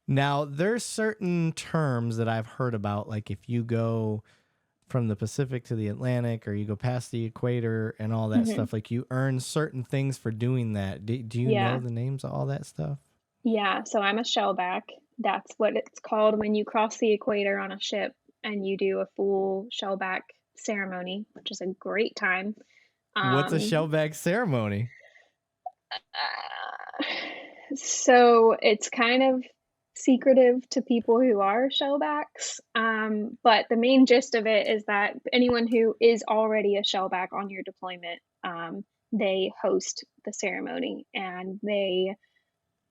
Now, there's certain terms that I've heard about, like if you go from the Pacific to the Atlantic or you go past the equator and all that Hmm. stuff, like you earn certain things for doing that. Do you know Yeah. the names of all that stuff? Yeah. So I'm a shellback. That's what it's called when you cross the equator on a ship and you do a full shellback ceremony, which is a great time. What's a Um, shellback ceremony? uh, so it's kind of secretive to people who are shellbacks. But the main gist of it is that anyone who is already a shellback on your deployment, they host the ceremony and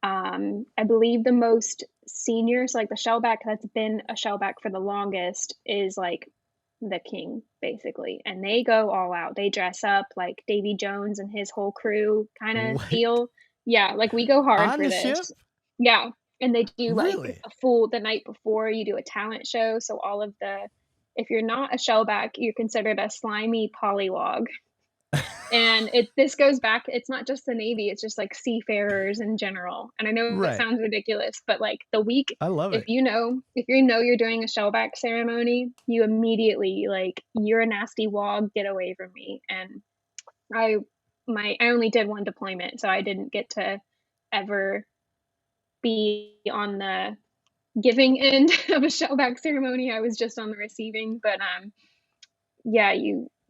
I believe the most seniors, like the shellback that's been a shellback for the longest, is like the king, basically. And they go all out. They dress up like Davy Jones and his whole crew kind of What? deal. Yeah, like we go hard On for the this. ship? Yeah. And they do like Really? the night before, you do a talent show. So all of if you're not a shellback, you're considered a slimy polywog. And this goes back, it's not just the Navy, it's just like seafarers in general. And I know it Right. sounds ridiculous, but like the week, I love it. if you know you're doing a shellback ceremony, you immediately like you're a nasty wog, get away from me. And I I only did one deployment, so I didn't get to ever be on the giving end of a shellback ceremony. I was just on the receiving, but yeah,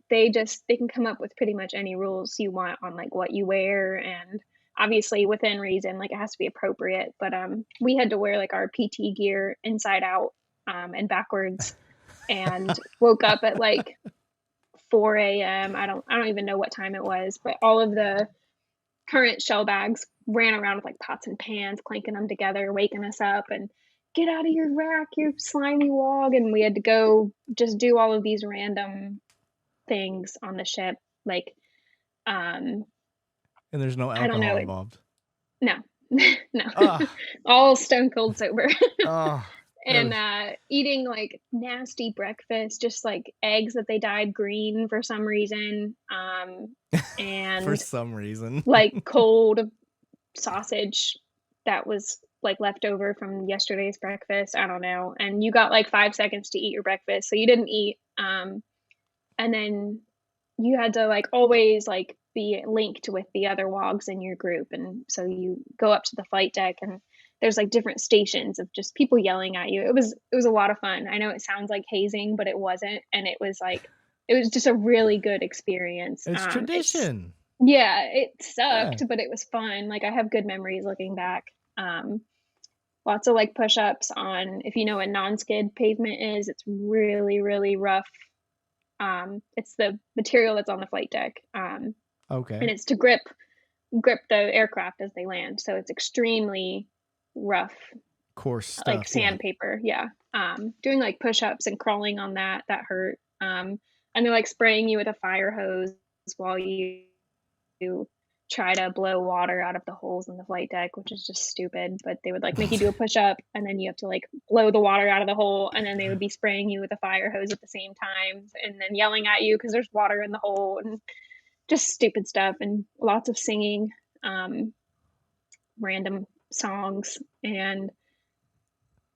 they can come up with pretty much any rules you want on like what you wear and obviously within reason, like it has to be appropriate. But we had to wear like our PT gear inside out and backwards and woke up at like 4 a.m. I don't even know what time it was, but all of the current shell bags ran around with like pots and pans, clanking them together, waking us up and get out of your rack, you slimy wog. And we had to go just do all of these random things on the ship. Like, um, And there's no I don't know. alcohol involved. No, no, Oh, all stone cold sober. oh, that And was eating like nasty breakfast, just like eggs that they dyed green for some reason. for And some reason. like cold sausage that was like left over from yesterday's breakfast. I don't know. And you got like 5 seconds to eat your breakfast. So you didn't eat. And then you had to like always like be linked with the other wogs in your group. And so you go up to the flight deck and there's like different stations of just people yelling at you. It was a lot of fun. I know it sounds like hazing, but it wasn't. And it was just a really good experience. It's It's tradition. yeah, it Yeah. sucked, but it was fun. Like I have good memories looking back. Lots of like push-ups on, if you know what non-skid pavement is, it's really, really rough. It's the material that's on the flight deck. And Okay. it's to grip the aircraft as they land. So it's extremely rough, Coarse like stuff. Yeah. sandpaper. Yeah. Doing like push-ups and crawling on that hurt. And they're like spraying you with a fire hose while you try to blow water out of the holes in the flight deck, which is just stupid. But they would like make you do a push up and then you have to like blow the water out of the hole. And then they would be spraying you with a fire hose at the same time and then yelling at you because there's water in the hole and just stupid stuff and lots of singing, random songs. And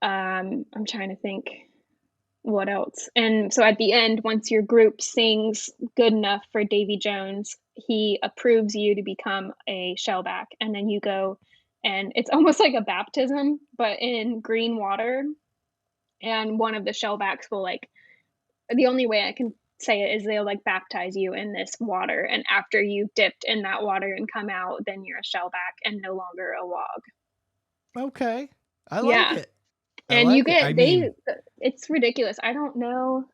I'm trying to think what else. And so at the end, once your group sings good enough for Davy Jones, he approves you to become a shellback. And then you go, and it's almost like a baptism, but in green water. And one of the shellbacks will like, the only way I can say it is they'll like baptize you in this water. And after you've dipped in that water and come out, then you're a shellback and no longer a wog. Okay. I like Yeah. it. I And you like it. I get, mean, it's ridiculous. I don't know.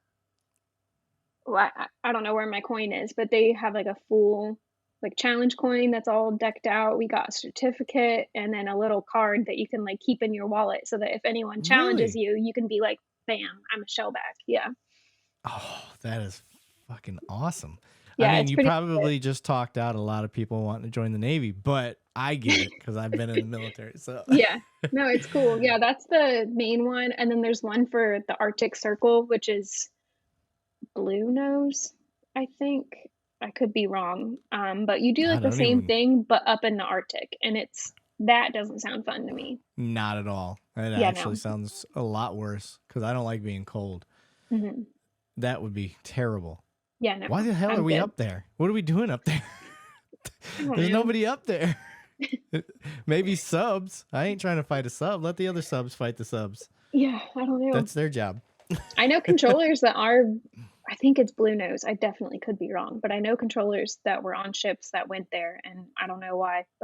Well, I don't know where my coin is, but they have like a full like challenge coin that's all decked out. We got a certificate and then a little card that you can like keep in your wallet so that if anyone challenges really? you, you can be like, bam, I'm a shellback. Yeah. Oh, that is fucking awesome. I Yeah, mean, it's you pretty probably just talked out a lot of people wanting to join the Navy, but I get it because I've been in the military. So, yeah. No, it's cool. Yeah, that's the main one. And then there's one for the Arctic Circle, which is Blue Nose, I think. I could be wrong. But you do I like the don't same even, thing, but up in the Arctic. And that doesn't sound fun to me. not at all. That Yeah, actually no. sounds a lot worse because I don't like being cold. Mhm. That would be terrible. Yeah, no. Why the hell are I'm we good. up there? What are we doing up there? I don't There's know. nobody up there. Maybe subs. I ain't trying to fight a sub. Let the other subs fight the subs. Yeah, I don't know. That's their job. I know controllers that are I think it's Blue Nose. I definitely could be wrong, but I know controllers that were on ships that went there, and I don't know why.